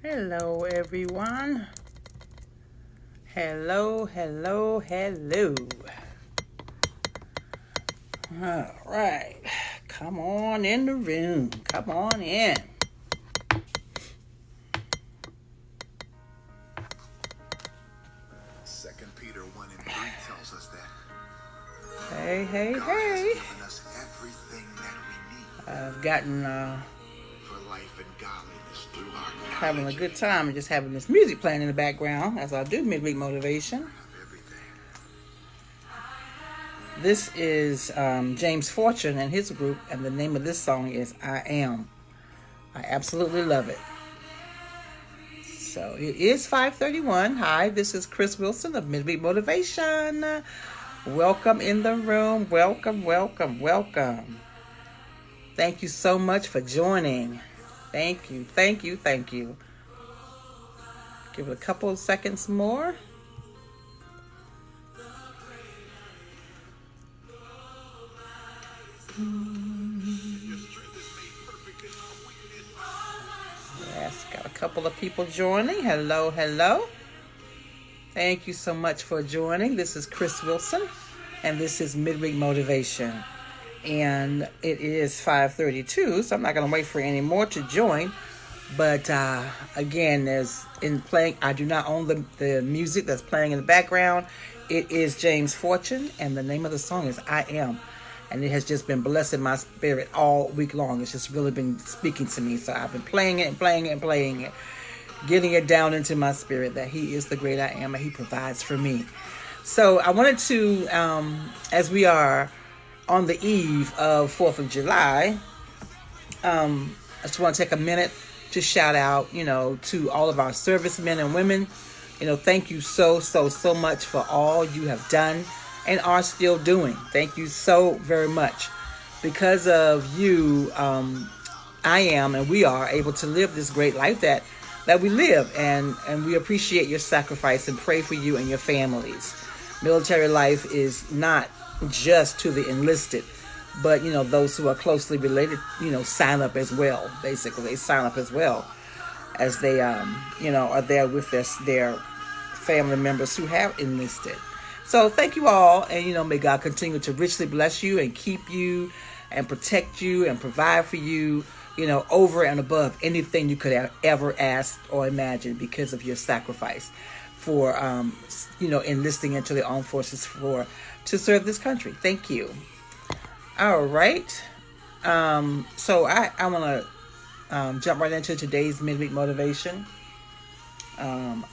Hello, everyone. Hello, hello, hello. All right. Come on in the room. Come on in. Second Peter 1 and 3 tells us that Hey, hey, God hey. has given us everything that we need I've gotten for life and godliness through our having a knowledge good time and just having this music playing in the background as I do midweek motivation. of everything. This is James Fortune and his group, and the name of this song is I Am. I absolutely love it. So it is 5:31. Hi, this is Chris Wilson of Midweek Motivation. Welcome in the room. Welcome, welcome, welcome. Thank you so much for joining. Thank you, thank you, thank you. Give it a couple of seconds more. Yes, got a couple of people joining. Hello, hello. Thank you so much for joining. This is Chris Wilson, and this is Midweek Motivation. And it is 5:32, so I'm not going to wait for any more to join. But again, there's in playing. I do not own the music that's playing in the background. It is James Fortune, and the name of the song is I Am. And it has just been blessing my spirit all week long. It's just really been speaking to me. So I've been playing it and playing it and playing it, getting it down into my spirit that He is the great I am and He provides for me. So I wanted to, as we are on the eve of 4th of July, I just want to take a minute to shout out, to all of our servicemen and women. Thank you so much for all you have done and are still doing. Thank you so very much. Because of you, I am and we are able to live this great life that we live, and we appreciate your sacrifice and pray for you and your families. Military life is not just to the enlisted, but those who are closely related, sign up as well. Basically, they sign up as well as they are there with their family members who have enlisted. So thank you all, and may God continue to richly bless you and keep you and protect you and provide for you, over and above anything you could ever ask or imagine, because of your sacrifice for enlisting into the armed forces to serve this country. Thank you. All right. So I want to jump right into today's midweek motivation.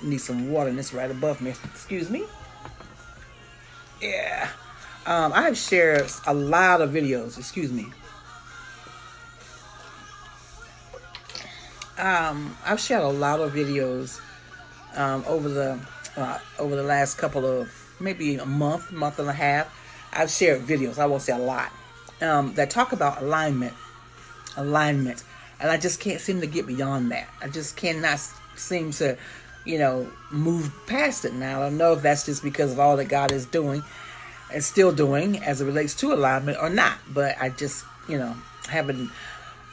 Need some water, and it's right above me. Excuse me. Yeah. I have shared a lot of videos. Excuse me. I've shared a lot of videos over the last couple of, maybe a month and a half. I've shared videos. I won't say a lot that talk about alignment, and I just can't seem to get beyond that. I just cannot seem to, move past it now. I don't know if that's just because of all that God is doing and still doing as it relates to alignment or not, but I just, having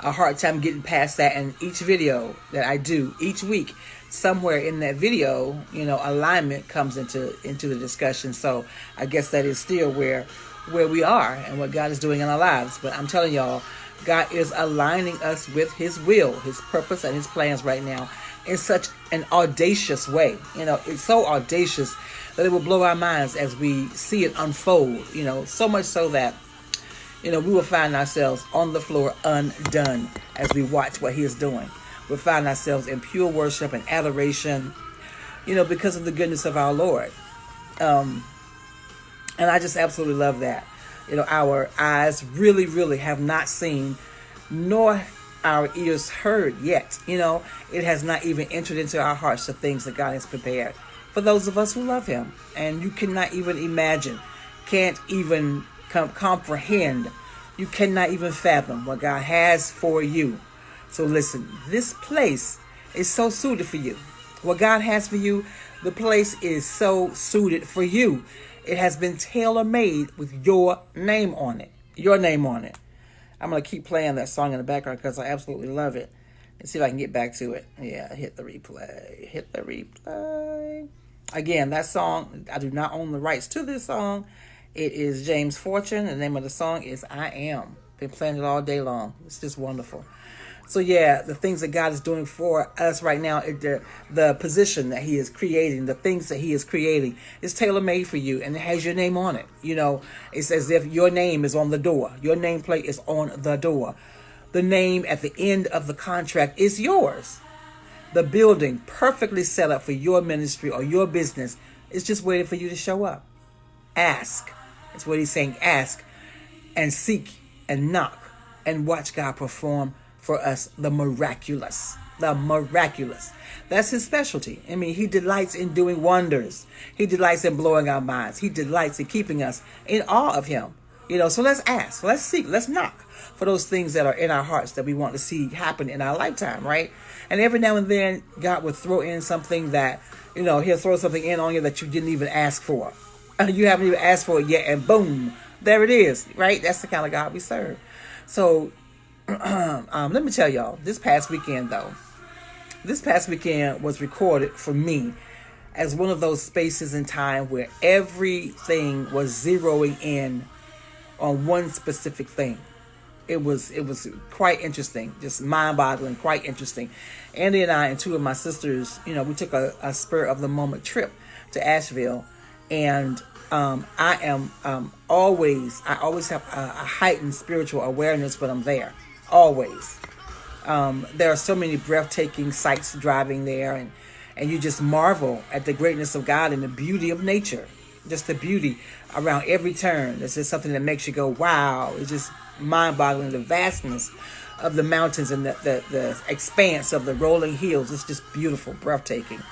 a hard time getting past that. And each video that I do each week, somewhere in that video, alignment comes into the discussion. So I guess that is still where we are and what God is doing in our lives. But I'm telling y'all, God is aligning us with His will, His purpose, and His plans right now in such an audacious way. It's so audacious that it will blow our minds as we see it unfold. So much so that we will find ourselves on the floor undone as we watch what He is doing. We'll find ourselves in pure worship and adoration, because of the goodness of our Lord. And I just absolutely love that. Our eyes really, really have not seen, nor our ears heard yet. It has not even entered into our hearts the things that God has prepared for those of us who love Him. And you cannot even imagine, can't even comprehend, you cannot even fathom what God has for you. So listen, this place is so suited for you. What God has for you, the place is so suited for you. It has been tailor-made with your name on it. Your name on it. I'm going to keep playing that song in the background because I absolutely love it. Let's see if I can get back to it. Yeah, hit the replay. Hit the replay. Again, that song, I do not own the rights to this song. It is James Fortune. The name of the song is I Am. Been playing it all day long. It's just wonderful. So yeah, the things that God is doing for us right now, the position that He is creating, the things that He is creating, is tailor-made for you, and it has your name on it. You know, it's as if your name is on the door. Your nameplate is on the door. The name at the end of the contract is yours. The building perfectly set up for your ministry or your business is just waiting for you to show up. Ask. That's what He's saying. Ask and seek and knock and watch God perform for us the miraculous. The miraculous. That's His specialty. I mean, He delights in doing wonders. He delights in blowing our minds. He delights in keeping us in awe of Him. You know, so let's ask, let's seek, let's knock for those things that are in our hearts that we want to see happen in our lifetime, right? And every now and then, God will throw in something that, you know, He'll throw something in on you that you didn't even ask for. You haven't even asked for it yet, and boom, there it is, right? That's the kind of God we serve. So, let me tell y'all, this past weekend was recorded for me as one of those spaces in time where everything was zeroing in on one specific thing. It was quite interesting, just mind-boggling, quite interesting. Andy and I and two of my sisters, you know, we took a spur of the moment trip to Asheville, and I always have a heightened spiritual awareness when I'm there. Always. There are so many breathtaking sights driving there, and you just marvel at the greatness of God and the beauty of nature. Just the beauty around every turn. It's just something that makes you go, wow. It's just mind-boggling, the vastness of the mountains and the expanse of the rolling hills. It's just beautiful, breathtaking.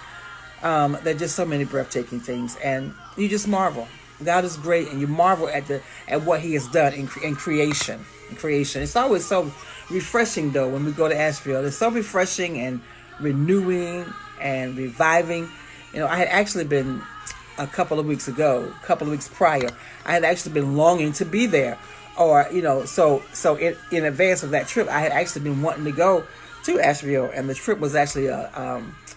There are just so many breathtaking things, and you just marvel. God is great, and you marvel at what He has done in creation. It's always so refreshing, though, when we go to Asheville. It's so refreshing and renewing and reviving. You know, I had actually been a couple of weeks prior, I had actually been longing to be there. Or, you know, so in advance of that trip, I had actually been wanting to go to Asheville, and the trip was actually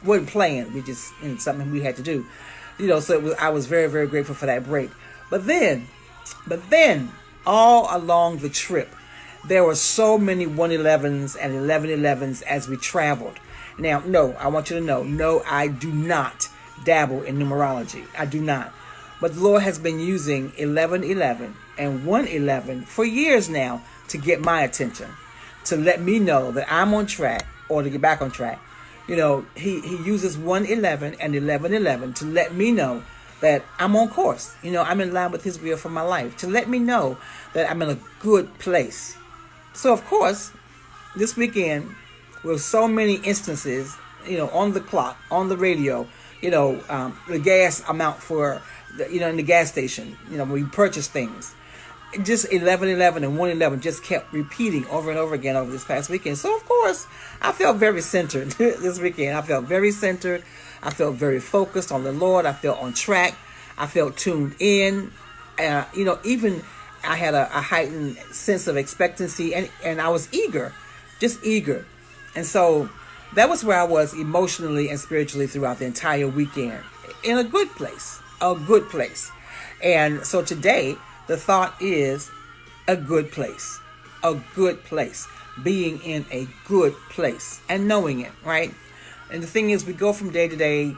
wasn't planned. We just, you know, something we had to do. You know, so I was very, very grateful for that break. But then, all along the trip, there were so many 111s and 1111s as we traveled. Now, no, I want you to know, no, I do not dabble in numerology. I do not. But the Lord has been using 1111 and 111 for years now to get my attention, to let me know that I'm on track or to get back on track. You know, he uses 111 and 1111 to let me know that I'm on course. You know, I'm in line with His will for my life, to let me know that I'm in a good place. So, of course, this weekend, with so many instances, you know, on the clock, on the radio, you know, the gas amount for, you know, in the gas station, you know, when we purchase things. Just 1111 and 111 just kept repeating over and over again over this past weekend. So, of course, I felt very centered this weekend. I felt very centered. I felt very focused on the Lord. I felt on track. I felt tuned in. You know, even I had a heightened sense of expectancy, and I was eager, just eager. And so that was where I was emotionally and spiritually throughout the entire weekend, in a good place, And so today, the thought is a good place, being in a good place and knowing it, right? And the thing is, we go from day to day,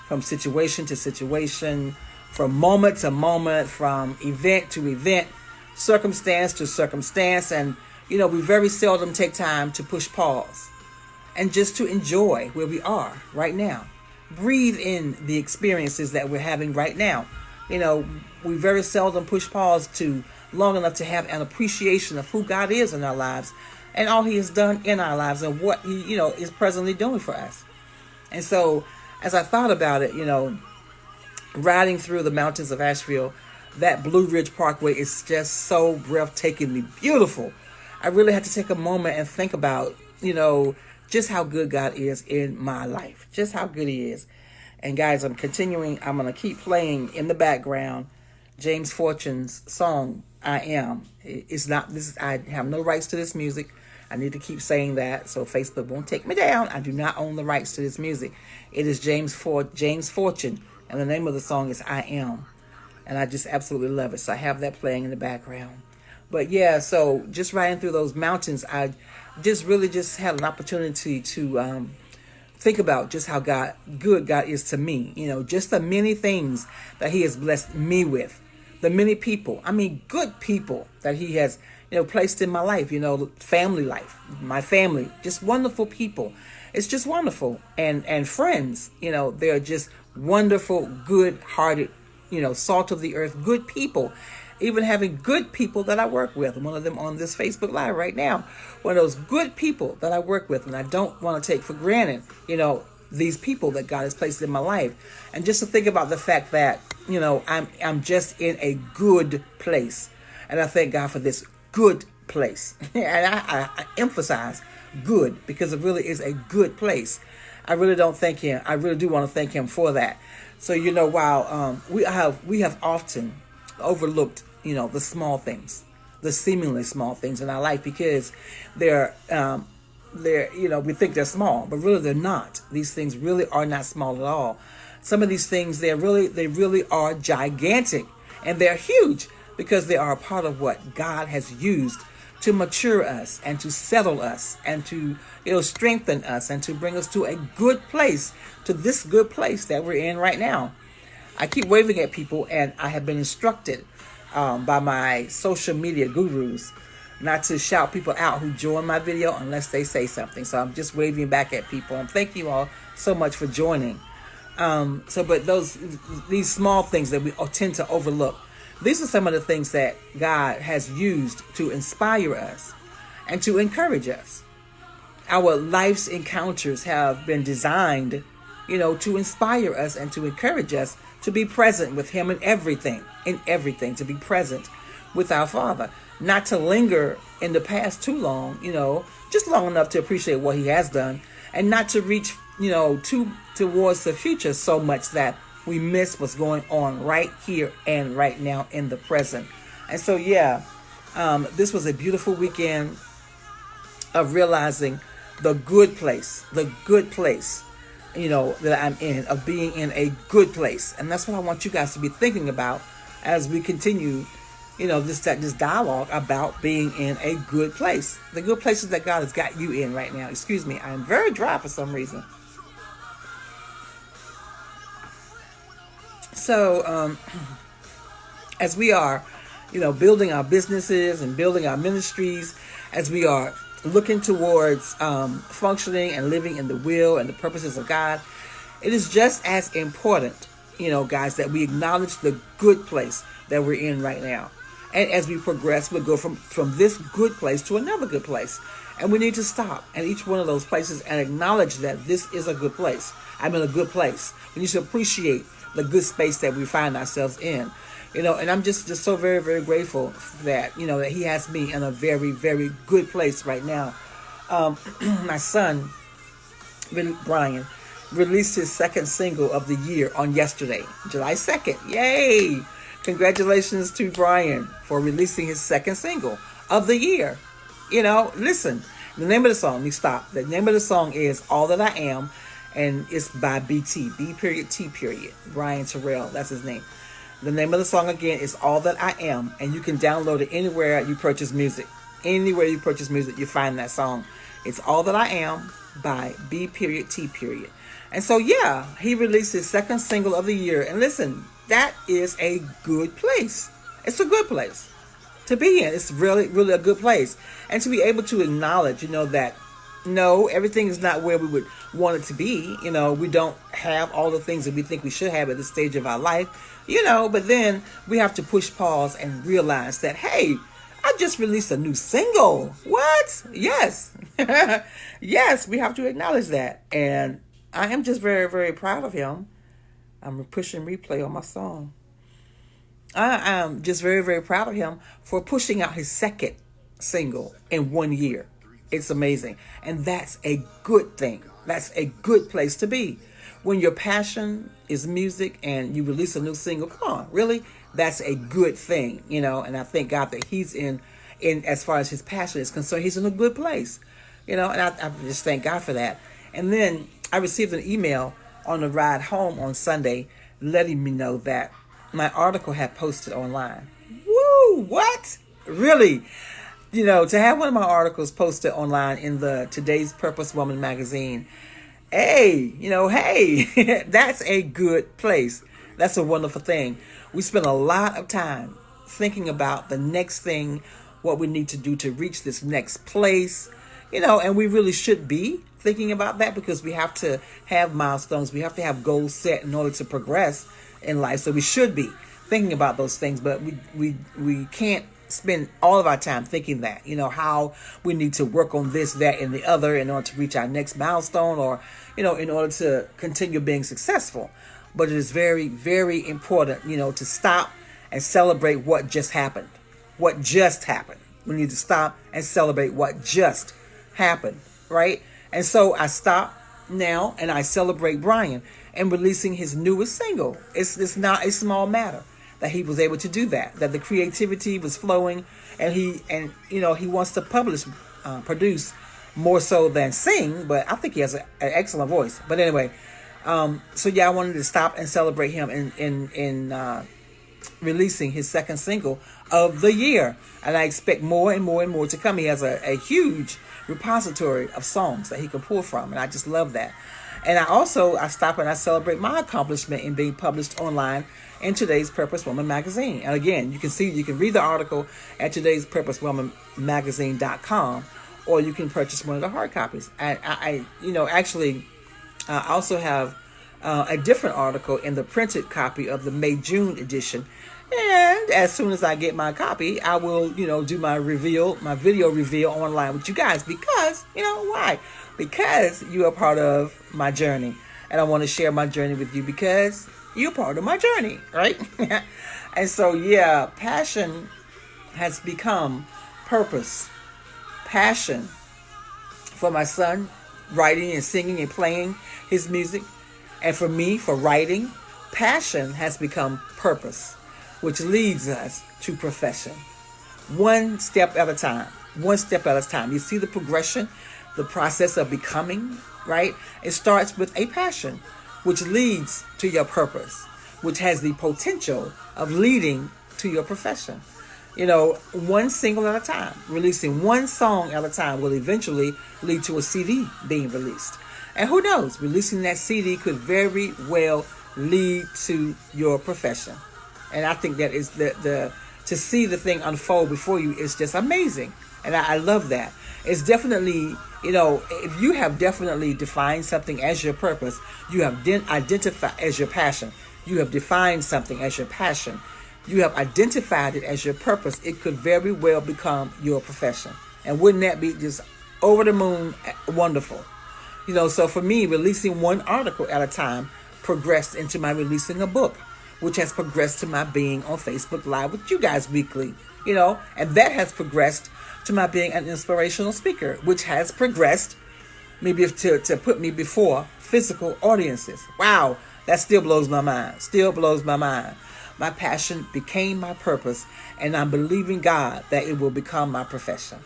from situation to situation, from moment to moment, from event to event, circumstance to circumstance. And, you know, we very seldom take time to push pause and just to enjoy where we are right now. Breathe in the experiences that we're having right now. You know, we very seldom push pause to long enough to have an appreciation of who God is in our lives and all He has done in our lives and what He, you know, is presently doing for us. And so, as I thought about it, you know, riding through the mountains of Asheville, that Blue Ridge Parkway is just so breathtakingly beautiful. I really had to take a moment and think about, you know, just how good God is in my life, just how good He is. And guys, I'm going to keep playing in the background James Fortune's song, I Am. I have no rights to this music. I need to keep saying that so Facebook won't take me down. I do not own the rights to this music. It is James Fortune, and the name of the song is I Am. And I just absolutely love it. So I have that playing in the background. But yeah, so just riding through those mountains, I just really just had an opportunity to think about just how good God is to me. You know, just the many things that he has blessed me with. The many people, good people that he has, placed in my life, family life, my family, just wonderful people. It's just wonderful. And friends, they're just wonderful, good-hearted, salt of the earth, good people. Even having good people that I work with. One of them on this Facebook Live right now. One of those good people that I work with, and I don't want to take for granted, these people that God has placed in my life. And just to think about the fact that, I'm just in a good place. And I thank God for this good place. And I emphasize good because it really is a good place. I really don't thank him. I really do want to thank him for that. So, while we have often overlooked, the small things, the seemingly small things in our life because they're we think they're small, but really they're not. These things really are not small at all. Some of these things, they really are gigantic, and they're huge because they are a part of what God has used to mature us and to settle us and to strengthen us and to bring us to a good place, to this good place that we're in right now. I keep waving at people, and I have been instructed by my social media gurus not to shout people out who join my video unless they say something. So I'm just waving back at people. And thank you all so much for joining. But these small things that we tend to overlook, these are some of the things that God has used to inspire us and to encourage us. Our life's encounters have been designed, to inspire us and to encourage us to be present with him in everything, to be present with our Father, not to linger in the past too long, just long enough to appreciate what he has done, and not to reach, too towards the future so much that we miss what's going on right here and right now in the present. And so, this was a beautiful weekend of realizing the good place, that I'm in, of being in a good place. And that's what I want you guys to be thinking about as we continue, this dialogue about being in a good place. The good places that God has got you in right now. Excuse me, I'm very dry for some reason. So, as we are, building our businesses and building our ministries, as we are looking towards functioning and living in the will and the purposes of God, it is just as important, guys, that we acknowledge the good place that we're in right now. And as we progress, we'll go from this good place to another good place. And we need to stop at each one of those places and acknowledge that this is a good place. I'm in a good place. We need to appreciate the good space that we find ourselves in. And I'm just so very, very grateful that, that he has me in a very, very good place right now. My son, Brian, released his second single of the year on yesterday, July 2nd. Yay! Congratulations to Brian for releasing his second single of the year. Listen, the name of the song, let me stop. The name of the song is All That I Am, and it's by BT, B.T. Brian Terrell, that's his name. The name of the song again is All That I Am, and you can download it anywhere you purchase music. Anywhere you purchase music, you find that song. It's All That I Am by B.T. And so, he released his second single of the year. And listen, that is a good place. It's a good place to be in. It's really, really a good place. And to be able to acknowledge, that no, everything is not where we would want it to be. We don't have all the things that we think we should have at this stage of our life. But then we have to push pause and realize that, hey, I just released a new single. What? Yes. Yes, we have to acknowledge that. And I am just very, very proud of him. I'm pushing replay on my song. I am just very, very proud of him for pushing out his second single in 1 year. It's amazing. And that's a good thing. That's a good place to be. When your passion is music and you release a new single, come on, really? That's a good thing, And I thank God that he's in in as far as his passion is concerned. He's in a good place, and I just thank God for that. And then I received an email on the ride home on Sunday letting me know that my article had posted online. Woo! What? Really? To have one of my articles posted online in the Today's Purpose Woman magazine, hey, that's a good place. That's a wonderful thing. We spend a lot of time thinking about the next thing, what we need to do to reach this next place, and we really should be thinking about that because we have to have milestones. We have to have goals set in order to progress in life. So we should be thinking about those things, but we can't spend all of our time thinking that, how we need to work on this, that, and the other in order to reach our next milestone or, in order to continue being successful. But it is very, very important, to stop and celebrate what just happened. What just happened. We need to stop and celebrate what just happened, right? And so I stop now and I celebrate Brian and releasing his newest single. It's not a small matter that he was able to do that the creativity was flowing, and he wants to produce more so than sing, but I think he has an excellent voice. But anyway, so yeah, I wanted to stop and celebrate him in releasing his second single of the year, and I expect more and more and more to come. He has a huge repository of songs that he can pull from, and I just love that. And I stop and I celebrate my accomplishment in being published online in Today's Purpose Woman magazine. And again, you can read the article at Today's Purpose Woman magazine.com, or you can purchase one of the hard copies. I also have a different article in the printed copy of the May-June edition. And as soon as I get my copy, I will, do my video reveal online with you guys, because, why? Because you are part of my journey, and I want to share my journey with you because you're part of my journey, right? And so, yeah, passion has become purpose. Passion for my son, writing and singing and playing his music, and for me, for writing. Passion has become purpose, which leads us to profession. One step at a time. One step at a time. You see the progression, the process of becoming, right? It starts with a passion, which leads to your purpose, which has the potential of leading to your profession. One single at a time, releasing one song at a time will eventually lead to a CD being released. And who knows, releasing that CD could very well lead to your profession. And I think that is to see the thing unfold before you is just amazing. And I love that. It's definitely, if you have definitely defined something as your purpose, you have identified as your passion, you have defined something as your passion, you have identified it as your purpose, it could very well become your profession. And wouldn't that be just over the moon wonderful? So for me, releasing one article at a time progressed into my releasing a book, which has progressed to my being on Facebook Live with you guys weekly, and that has progressed to my being an inspirational speaker, which has progressed maybe to put me before physical audiences. Wow, that still blows my mind. Still blows my mind. My passion became my purpose, and I'm believing God that it will become my profession.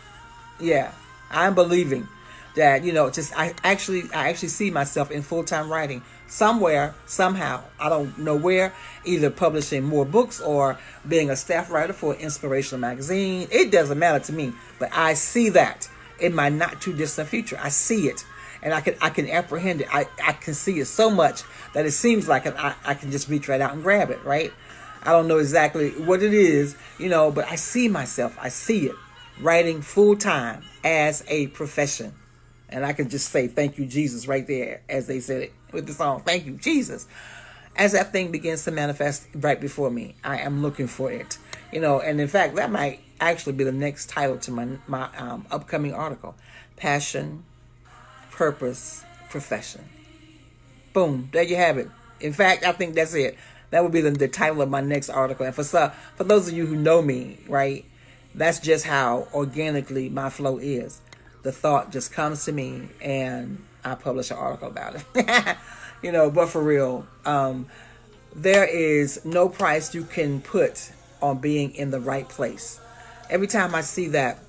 Yeah, I'm believing that, I actually see myself in full-time writing somewhere, somehow. I don't know where, either publishing more books or being a staff writer for an inspirational magazine. It doesn't matter to me, but I see that in my not too distant future. I see it, and I can apprehend it. I can see it so much that it seems like I can just reach right out and grab it, right? I don't know exactly what it is, but I see myself. I see it writing full-time as a profession. And I can just say, thank you, Jesus, right there, as they said it with the song, thank you, Jesus. As that thing begins to manifest right before me, I am looking for it. And in fact, that might actually be the next title to my upcoming article. Passion, purpose, profession. Boom, there you have it. In fact, I think that's it. That would be the title of my next article. And for those of you who know me, right, that's just how organically my flow is. The thought just comes to me and I publish an article about it. But for real, there is no price you can put on being in the right place Every time I see that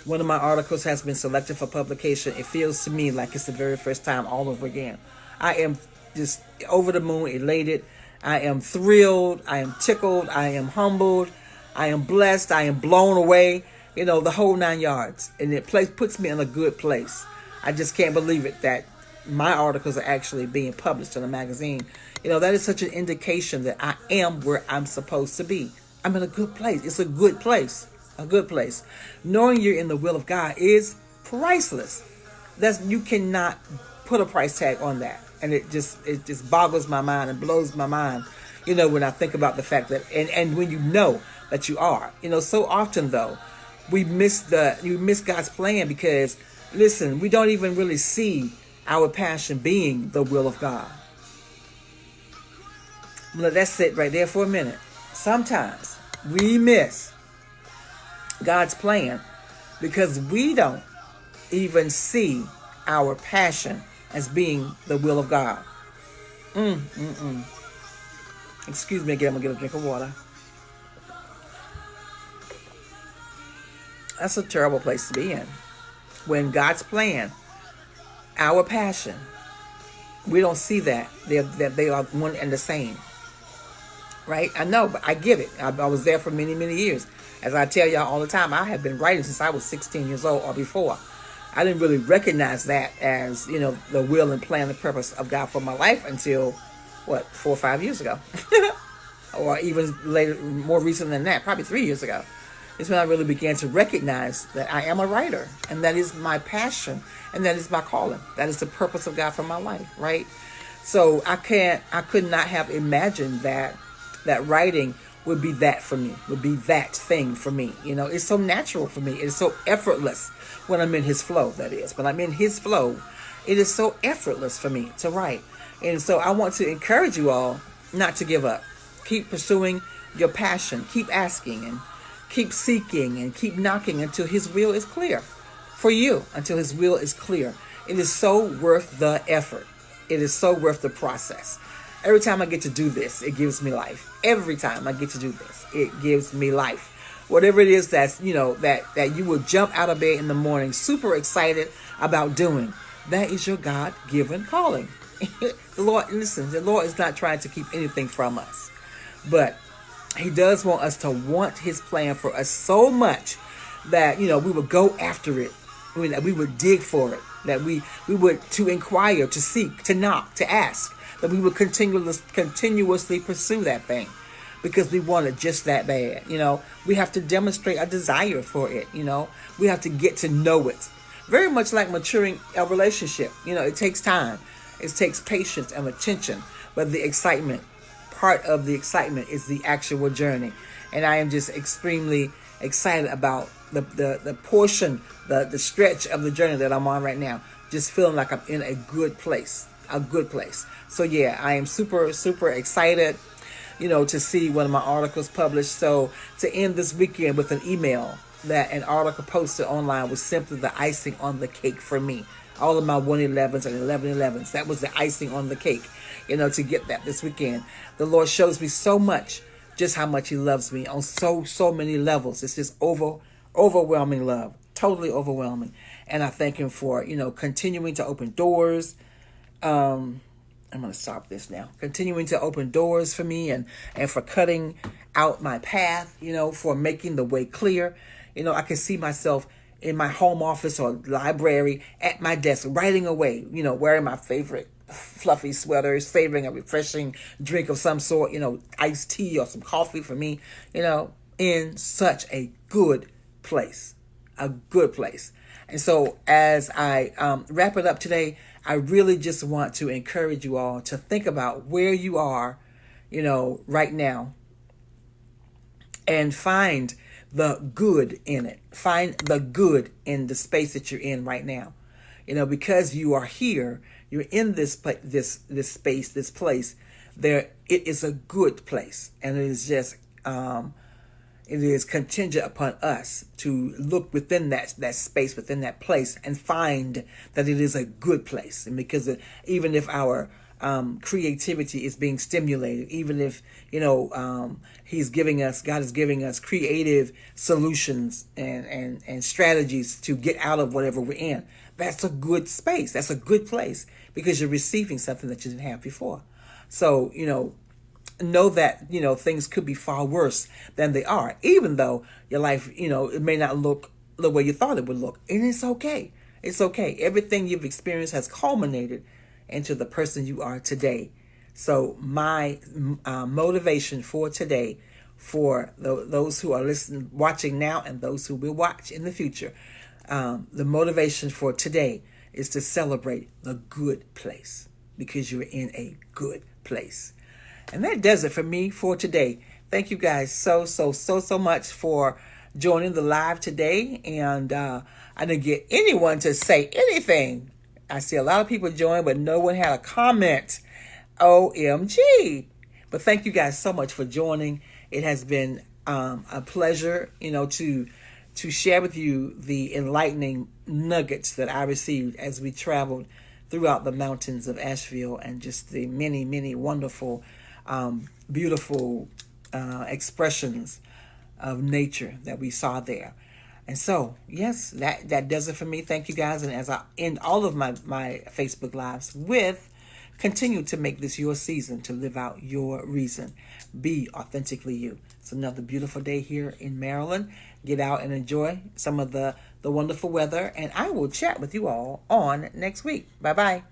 one of my articles has been selected for publication, it feels to me like it's the very first time all over again. I am just over the moon, elated. I am thrilled. I am tickled. I am humbled. I am blessed. I am blown away. The whole 9 yards. And it puts me in a good place. I just can't believe it that my articles are actually being published in a magazine. That is such an indication that I am where I'm supposed to be. I'm in a good place. It's a good place. A good place. Knowing you're in the will of God is priceless. You cannot put a price tag on that. And it just boggles my mind and blows my mind, when I think about the fact that, and when you know that you are. So often though, you miss God's plan because, listen, we don't even really see our passion being the will of God. Let that sit right there for a minute. Sometimes we miss God's plan because we don't even see our passion as being the will of God. Excuse me again, I'm going to get a drink of water. That's a terrible place to be in. When God's plan, our passion, we don't see that they are one and the same. Right? I know, but I get it. I was there for many, many years. As I tell y'all all the time, I have been writing since I was 16 years old or before. I didn't really recognize that as, the will and plan and purpose of God for my life until, 4 or 5 years ago. Or even later, more recent than that, probably 3 years ago. It's when I really began to recognize that I am a writer. And that is my passion. And that is my calling. That is the purpose of God for my life, right? So I could not have imagined that writing would be that for me, would be that thing for me. It's so natural for me. It's so effortless when I'm in his flow, that is. When I'm in his flow, it is so effortless for me to write. And so I want to encourage you all not to give up. Keep pursuing your passion. Keep asking and keep seeking and keep knocking until his will is clear for you, until his will is clear. It is so worth the effort. It is so worth the process. Every time I get to do this, it gives me life. Every time I get to do this, it gives me life. Whatever it is that's, that you will jump out of bed in the morning super excited about doing, that is your God-given calling. The Lord is not trying to keep anything from us. But he does want us to want his plan for us so much that, we would go after it. We would dig for it. That we would to inquire, to seek, to knock, to ask. That we would continuously pursue that thing because we want it just that bad. We have to demonstrate a desire for it. We have to get to know it. Very much like maturing a relationship. It takes time. It takes patience and attention. But the excitement, part of the excitement is the actual journey. And I am just extremely excited about the portion, the stretch of the journey that I'm on right now. Just feeling like I'm in a good place. A good place. So yeah, I am super, super excited, to see one of my articles published. So to end this weekend with an email that an article posted online was simply the icing on the cake for me. All of my 111s and 1111s. That was the icing on the cake, to get that this weekend. The Lord shows me so much, just how much he loves me on so many levels. It's just overwhelming love. Totally overwhelming. And I thank him for, continuing to open doors. I'm going to stop this now. Continuing to open doors for me and for cutting out my path, for making the way clear. I can see myself in my home office or library at my desk, writing away, wearing my favorite fluffy sweaters, savoring a refreshing drink of some sort, iced tea or some coffee for me, in such a good place, And so as I wrap it up today, I really just want to encourage you all to think about where you are, right now, and find the good in it. Find the good in the space that you're in right now. Because you are here, you're in this space, this place. It is a good place, and it is just it is contingent upon us to look within that space, within that place, and find that it is a good place. And because even if our creativity is being stimulated, even if, God is giving us creative solutions and strategies to get out of whatever we're in. That's a good space. That's a good place because you're receiving something that you didn't have before. So, know that, things could be far worse than they are, even though your life, it may not look the way you thought it would look. And it's okay. It's okay. Everything you've experienced has culminated into the person you are today. So my motivation for today, for those who are listening, watching now, and those who will watch in the future, the motivation for today is to celebrate the good place because you're in a good place. And that does it for me for today. Thank you guys so much for joining the live today. And I didn't get anyone to say anything. I see a lot of people join, but no one had a comment. OMG. But thank you guys so much for joining. It has been a pleasure, to share with you the enlightening nuggets that I received as we traveled throughout the mountains of Asheville, and just the many, many wonderful, beautiful expressions of nature that we saw there. And so, yes, that does it for me. Thank you guys. And as I end all of my Facebook Lives with, continue to make this your season to live out your reason. Be authentically you. It's another beautiful day here in Maryland. Get out and enjoy some of the wonderful weather. And I will chat with you all on next week. Bye-bye.